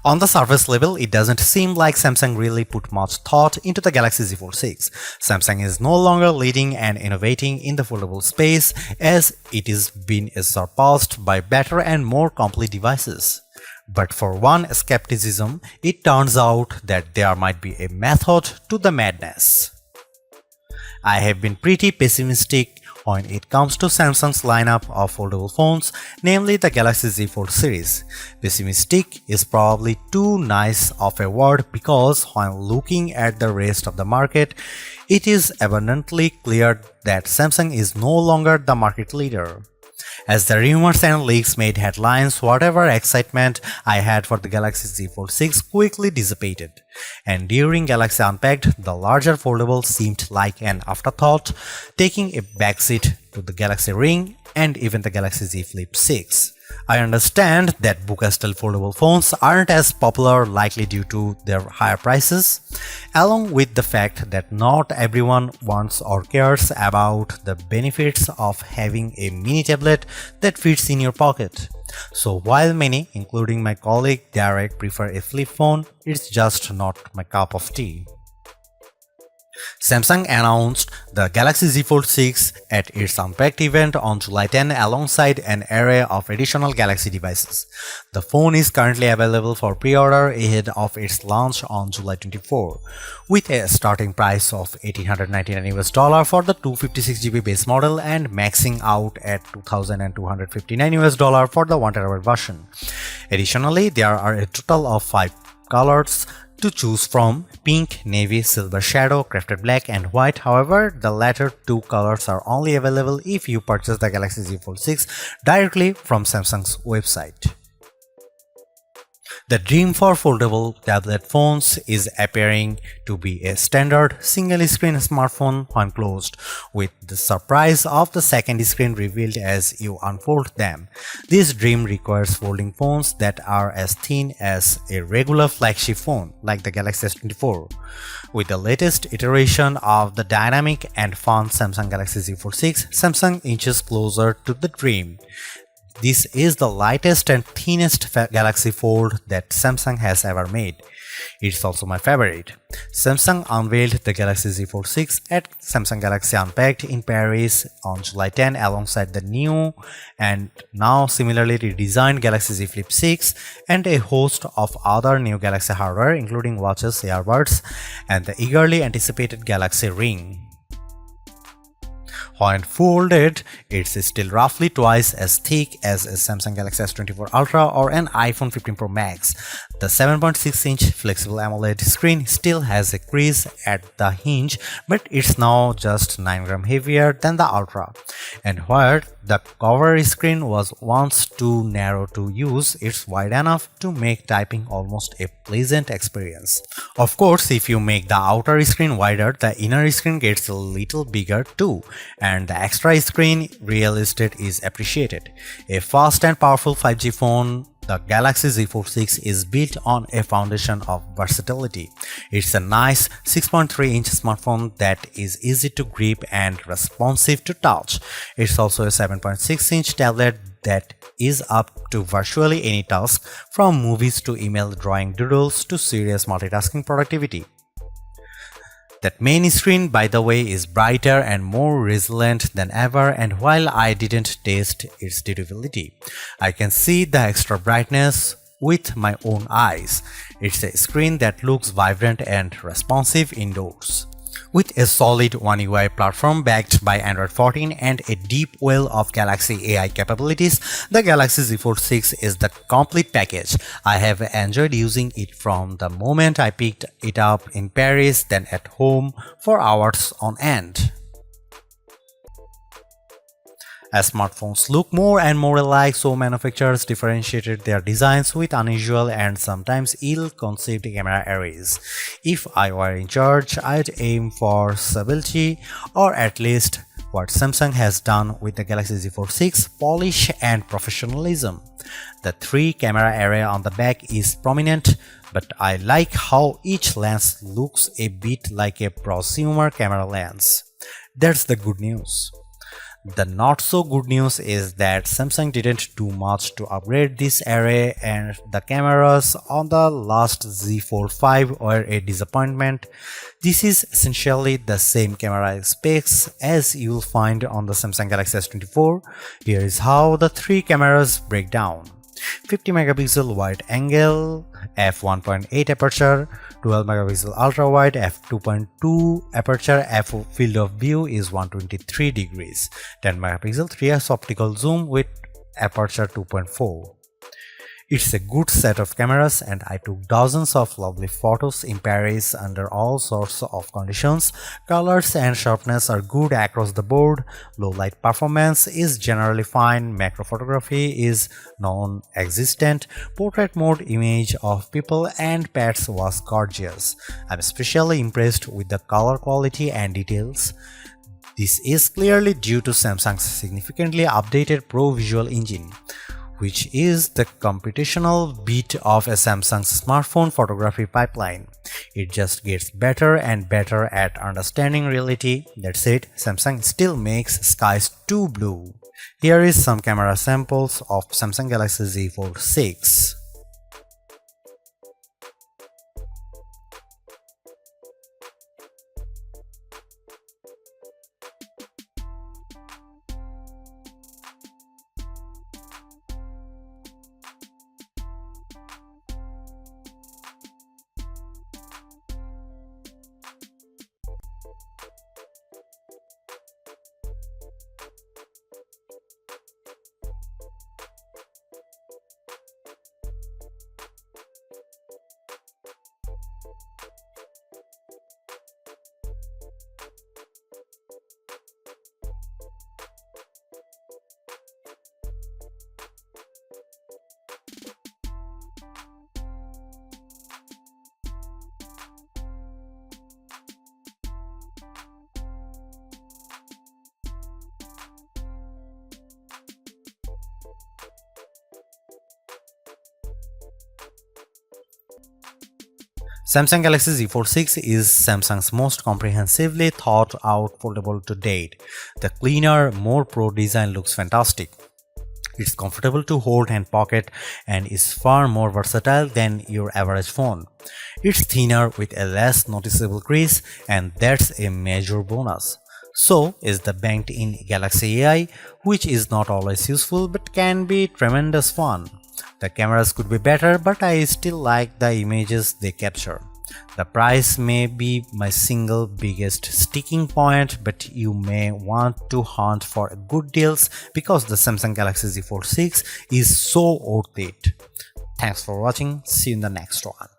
On the surface level, it doesn't seem like Samsung really put much thought into the Galaxy Z Fold 6. Samsung is no longer leading and innovating in the foldable space, as it is being surpassed by better and more complete devices. But for one skepticism, it turns out that there might be a method to the madness. I have been pretty pessimistic when it comes to Samsung's lineup of foldable phones, namely the Galaxy Z Fold series. Pessimistic is probably too nice of a word because when looking at the rest of the market, it is abundantly clear that Samsung is no longer the market leader. As the rumors and leaks made headlines, whatever excitement I had for the Galaxy Z Fold 6 quickly dissipated, and during Galaxy Unpacked, the larger foldable seemed like an afterthought, taking a backseat to the Galaxy Ring and even the Galaxy Z Flip 6. I understand that Buca-style foldable phones aren't as popular, likely due to their higher prices, along with the fact that not everyone wants or cares about the benefits of having a mini tablet that fits in your pocket. So while many, including my colleague Derek, prefer a flip phone, it's just not my cup of tea. Samsung announced the Galaxy Z Fold 6 at its Unpacked event on July 10 alongside an array of additional Galaxy devices. The phone is currently available for pre-order ahead of its launch on July 24, with a starting price of $1,899 for the 256GB base model and maxing out at $2,259 for the 1TB version. Additionally, there are a total of 5 colors to choose from: pink, navy, silver shadow, crafted black, and white. However, the latter two colors are only available if you purchase the Galaxy Z Fold 6 directly from Samsung's website. The dream for foldable tablet phones is appearing to be a standard single-screen smartphone when closed, with the surprise of the second screen revealed as you unfold them. This dream requires folding phones that are as thin as a regular flagship phone, like the Galaxy S24. With the latest iteration of the dynamic and fun Samsung Galaxy Z Fold 6, Samsung inches closer to the dream. This is the lightest and thinnest Galaxy Fold that Samsung has ever made. It's also my favorite. Samsung unveiled the Galaxy Z Fold 6 at Samsung Galaxy Unpacked in Paris on July 10 alongside the new and now similarly redesigned Galaxy Z Flip 6 and a host of other new Galaxy hardware including watches, earbuds, and the eagerly anticipated Galaxy Ring. When folded, it's still roughly twice as thick as a Samsung Galaxy S24 Ultra or an iPhone 15 Pro Max. The 7.6-inch flexible AMOLED screen still has a crease at the hinge, but it's now just 9 grams heavier than the Ultra. And where the cover screen was once too narrow to use, it's wide enough to make typing almost a pleasant experience. Of course, if you make the outer screen wider, the inner screen gets a little bigger too, and the extra screen real estate is appreciated. A fast and powerful 5G phone, the Galaxy Z Fold 6 is built on a foundation of versatility. It's a nice 6.3-inch smartphone that is easy to grip and responsive to touch. It's also a 7.6-inch tablet that is up to virtually any task, from movies to email, drawing doodles to serious multitasking productivity. That main screen, by the way, is brighter and more resilient than ever, and while I didn't test its durability, I can see the extra brightness with my own eyes. It's a screen that looks vibrant and responsive indoors. With a solid One UI platform backed by Android 14 and a deep well of Galaxy AI capabilities, the Galaxy Z Fold 6 is the complete package. I have enjoyed using it from the moment I picked it up in Paris, then at home for hours on end. As smartphones look more and more alike, so manufacturers differentiated their designs with unusual and sometimes ill-conceived camera arrays. If I were in charge, I'd aim for stability, or at least what Samsung has done with the Galaxy Z Fold 6, polish and professionalism. The 3-camera array on the back is prominent, but I like how each lens looks a bit like a prosumer camera lens. That's the good news. The not so good news is that Samsung didn't do much to upgrade this array, and the cameras on the last Z Fold 5 were a disappointment. This is essentially the same camera specs as you'll find on the Samsung Galaxy S24. Here is how the three cameras break down. 50 megapixel wide angle, f1.8 aperture, 12 megapixel ultra wide, f2.2 aperture, f field of view is 123 degrees, 10 megapixel 3x optical zoom with aperture 2.4. It's a good set of cameras, and I took dozens of lovely photos in Paris under all sorts of conditions. Colors and sharpness are good across the board. Low light performance is generally fine. Macro photography is non-existent. Portrait mode image of people and pets was gorgeous. I'm especially impressed with the color quality and details. This is clearly due to Samsung's significantly updated Pro Visual Engine, which is the computational bit of a Samsung's smartphone photography pipeline. It just gets better and better at understanding reality. That's it, Samsung still makes skies too blue. Here is some camera samples of Samsung Galaxy Z Fold 6. Samsung Galaxy Z Fold 6 is Samsung's most comprehensively thought out foldable to date. The cleaner, more pro design looks fantastic. It's comfortable to hold and pocket and is far more versatile than your average phone. It's thinner with a less noticeable crease, and that's a major bonus. So is the banked-in Galaxy AI, which is not always useful but can be tremendous fun. The cameras could be better, but I still like the images they capture. The price may be my single biggest sticking point, but you may want to hunt for good deals because the Samsung Galaxy Z Fold 6 is so worth it. Thanks for watching. See you in the next one.